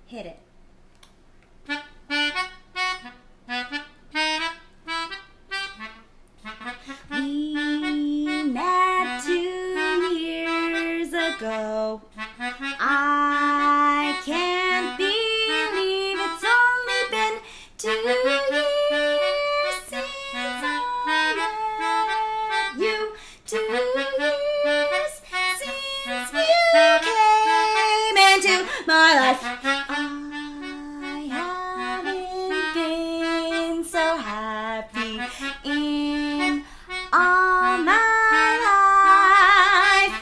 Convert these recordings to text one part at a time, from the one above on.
Hit it. We met 2 years ago. I can't believe it's only been 2 years since I met you. 2 years since you came into my life. I haven't been so happy in all my life.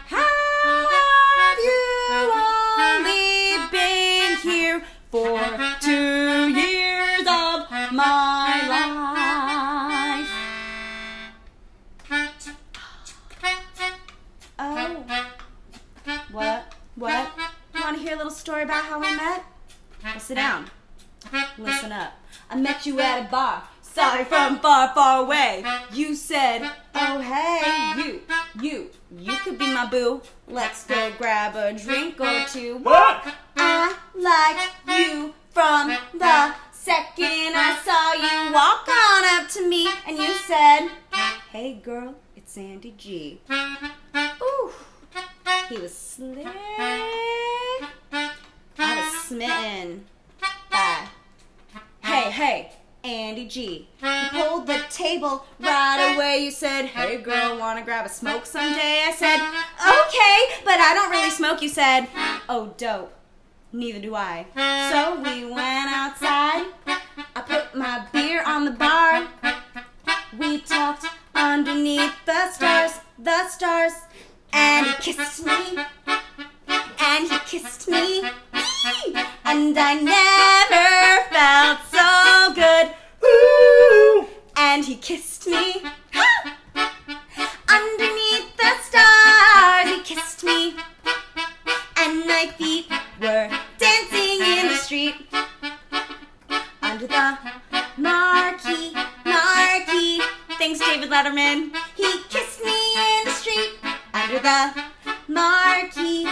Have you only been here for 2 years of my life? Oh, what? You want to hear a little story about how we met? Well, sit down. Listen up. I met you at a bar. Sorry, from far, far away. You said, oh hey, you could be my boo. Let's go grab a drink or two. What? I like you from the second I saw you walk on up to me, and you said, hey girl, it's Andy G. Ooh, he was slick. I was smitten by, hey, Andy G. You pulled the table right away. You said, hey girl, wanna grab a smoke someday? I said, okay, but I don't really smoke. You said, oh dope, neither do I. So we went outside. I put my beer on the bar. We talked underneath the stars, and he kissed me, and I never felt so good. Ooh, and he kissed me. Underneath the stars, he kissed me, and my feet were dancing in the street. Under the marquee. Thanks, David Letterman. He kissed me in the street. Under the marquee.